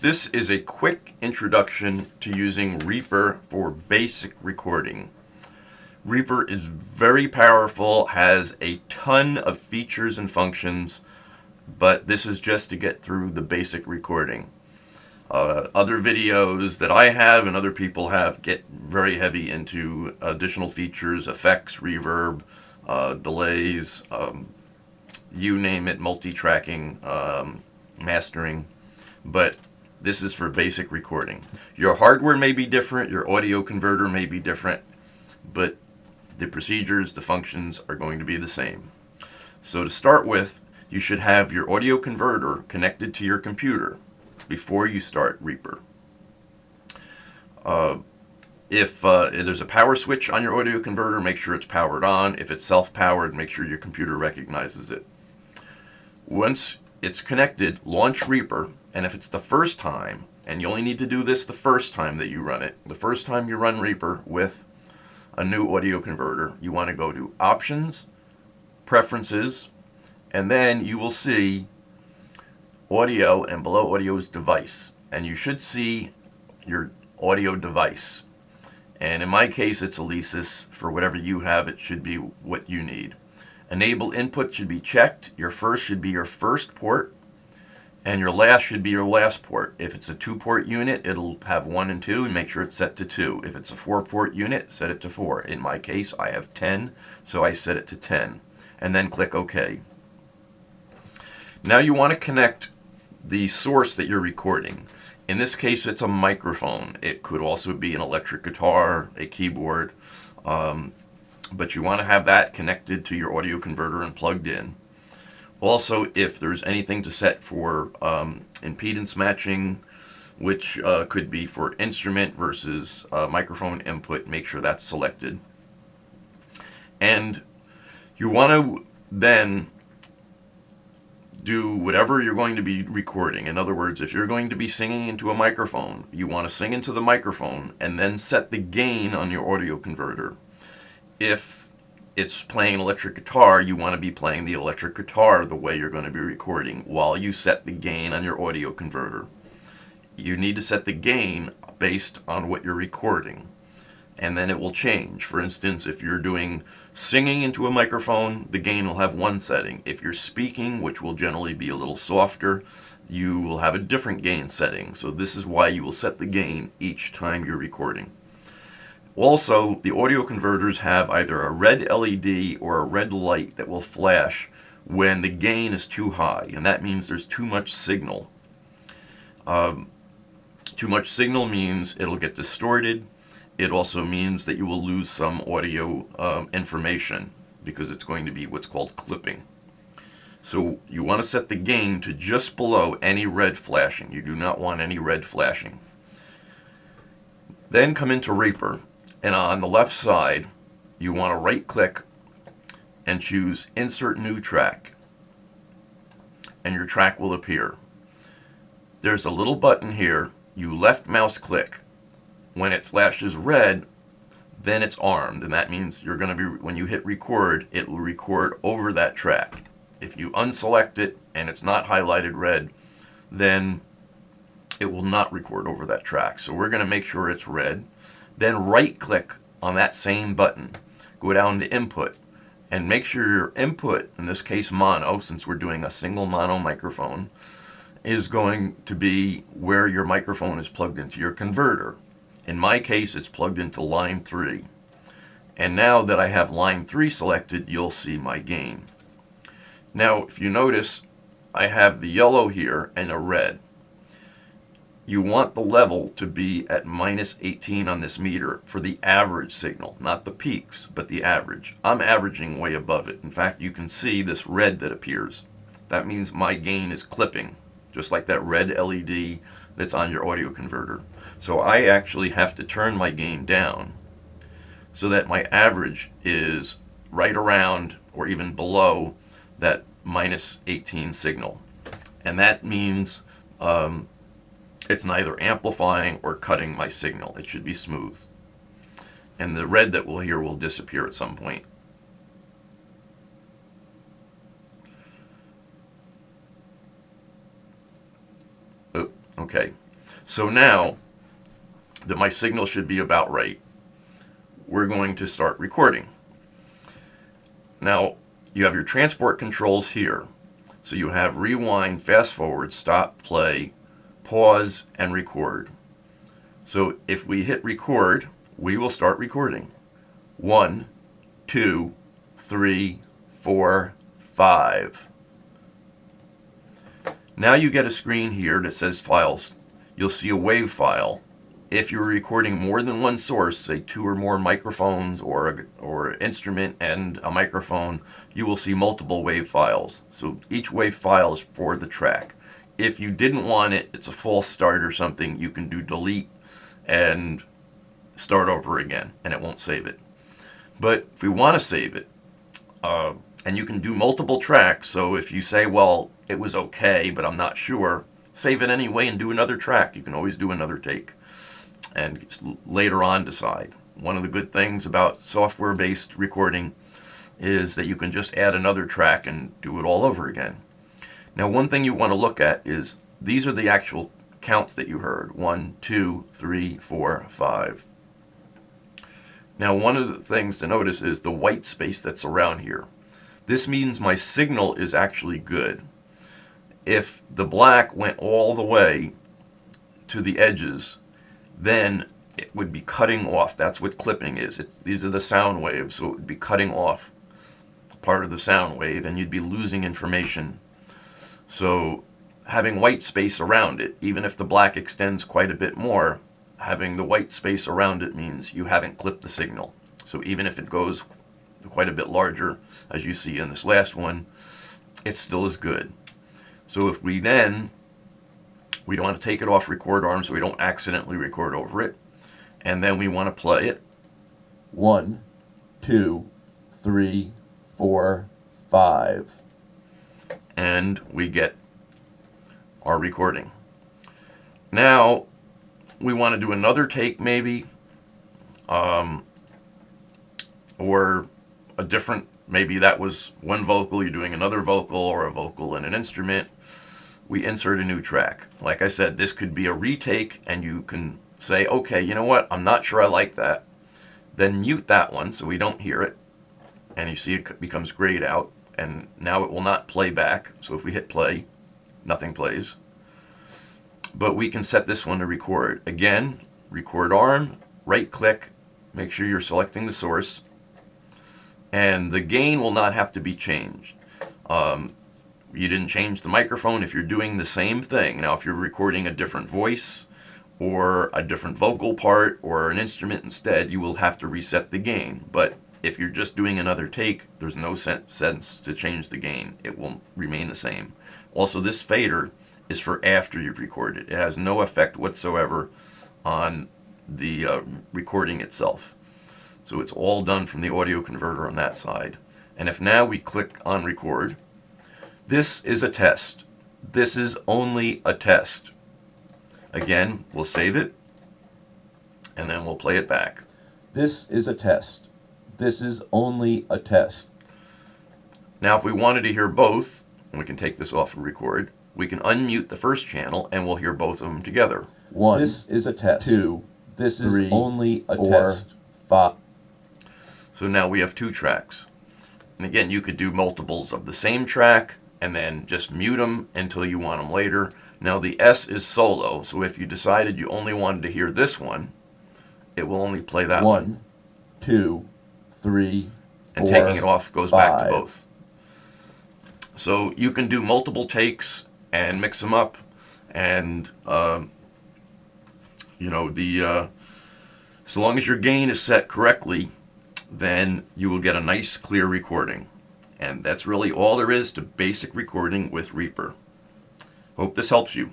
This is a quick introduction to using Reaper for basic recording. Reaper is very powerful, has a ton of features and functions, but this is just to get through the basic recording. Other videos that I have and other people have get very heavy into additional features, effects, reverb, delays, you name it, multi-tracking, mastering, but this is for basic recording. Your hardware may be different, your audio converter may be different, but the procedures, the functions are going to be the same. So to start with, you should have your audio converter connected to your computer before you start Reaper. If there's a power switch on your audio converter, make sure it's powered on. If it's self-powered, make sure your computer recognizes it. Once it's connected, launch Reaper, and if it's the first time, and you only need to do this the first time that you run it, the first time you run Reaper with a new audio converter, you want to go to Options, Preferences, and then you will see Audio, and below Audio is Device, and you should see your audio device. And in my case, it's Alesis. For whatever you have, it should be what you need. Enable input should be checked. Your first should be your first port, and your last should be your last port. If it's a 2-port unit, it'll have 1 and 2, and make sure it's set to 2. If it's a 4-port unit, set it to 4. In my case, I have 10, so I set it to 10. And then click OK. Now you want to connect the source that you're recording. In this case, it's a microphone. It could also be an electric guitar, a keyboard, but you want to have that connected to your audio converter and plugged in. Also, if there's anything to set for impedance matching, which could be for instrument versus microphone input, make sure that's selected. And you want to then do whatever you're going to be recording. In other words, if you're going to be singing into a microphone, you want to sing into the microphone and then set the gain on your audio converter. If it's playing an electric guitar, you want to be playing the electric guitar the way you're going to be recording while you set the gain on your audio converter. You need to set the gain based on what you're recording, and then it will change. For instance, if you're doing singing into a microphone, the gain will have one setting. If you're speaking, which will generally be a little softer, you will have a different gain setting. So this is why you will set the gain each time you're recording. Also, the audio converters have either a red LED or a red light that will flash when the gain is too high, and that means there's too much signal. Too much signal means it'll get distorted. It also means that you will lose some audio information because it's going to be what's called clipping. So you want to set the gain to just below any red flashing. You do not want any red flashing. Then come into Reaper, and on the left side, you want to right click and choose Insert New Track, and your track will appear. There's a little button here. You left mouse click. When it flashes red, then it's armed, and that means you're going to be, when you hit record, it will record over that track. If you unselect it and it's not highlighted red, then it will not record over that track. So we're going to make sure it's red. Then right click on that same button, go down to input, and make sure your input, in this case mono, since we're doing a single mono microphone, is going to be where your microphone is plugged into your converter. In my case, it's plugged into line 3. And now that I have line 3 selected, you'll see my gain. Now, if you notice, I have the yellow here and a red. You want the level to be at -18 on this meter for the average signal, not the peaks, but the average. I'm averaging way above it. In fact, you can see this red that appears. That means my gain is clipping, just like that red LED that's on your audio converter. So I actually have to turn my gain down so that my average is right around or even below that -18 signal. And that means it's neither amplifying or cutting my signal. It should be smooth. And the red that we'll hear will disappear at some point. Oh, okay. So now that my signal should be about right, we're going to start recording. Now, you have your transport controls here. So you have rewind, fast forward, stop, play, pause, and record. So if we hit record, we will start recording. 1, 2, 3, 4, 5. Now you get a screen here that says files. You'll see a WAV file. If you're recording more than one source, say 2 or more microphones or instrument and a microphone, you will see multiple WAV files. So each WAV file is for the track. If you didn't want it, it's a false start or something, you can do delete and start over again, and it won't save it. But if we want to save it, and you can do multiple tracks, so if you say, well, it was okay, but I'm not sure, save it anyway and do another track. You can always do another take and later on decide. One of the good things about software-based recording is that you can just add another track and do it all over again. Now, one thing you want to look at is these are the actual counts that you heard. 1, 2, 3, 4, 5. Now, one of the things to notice is the white space that's around here. This means my signal is actually good. If the black went all the way to the edges, then it would be cutting off. That's what clipping is. These are the sound waves, so it would be cutting off part of the sound wave, and you'd be losing information. So having white space around it, even if the black extends quite a bit more, having the white space around it means you haven't clipped the signal. So even if it goes quite a bit larger, as you see in this last one, it still is good. So if we don't want to take it off record arm so we don't accidentally record over it, and then we want to play it. 1, 2, 3, 4, 5. And we get our recording. Now, we want to do another take maybe, or a different, maybe that was one vocal, you're doing another vocal, or a vocal and an instrument. We insert a new track. Like I said, this could be a retake, and you can say, okay, you know what, I'm not sure I like that. Then mute that one so we don't hear it, and you see it becomes grayed out, and now it will not play back. So if we hit play, nothing plays. But we can set this one to record. Again, record arm, right click, make sure you're selecting the source, and the gain will not have to be changed. You didn't change the microphone if you're doing the same thing. Now, if you're recording a different voice or a different vocal part or an instrument instead, you will have to reset the gain. But if you're just doing another take, there's no sense to change the gain. It will remain the same. Also, this fader is for after you've recorded. It has no effect whatsoever on the recording itself. So it's all done from the audio converter on that side. And if now we click on record, this is a test. This is only a test. Again, we'll save it, and then we'll play it back. This is a test. This is only a test. Now, if we wanted to hear both, and we can take this off and record, we can unmute the first channel, and we'll hear both of them together. 1, this is a test. 2, this is 3, only a 4, test. 5. So now we have 2 tracks. And again, you could do multiples of the same track, and then just mute them until you want them later. Now the S is solo, so if you decided you only wanted to hear this one, it will only play that one. 1, 2, 3, and 4, taking it off goes 5. Back to both. So you can do multiple takes and mix them up, and so long as your gain is set correctly, then you will get a nice clear recording. And that's really all there is to basic recording with Reaper. Hope this helps you.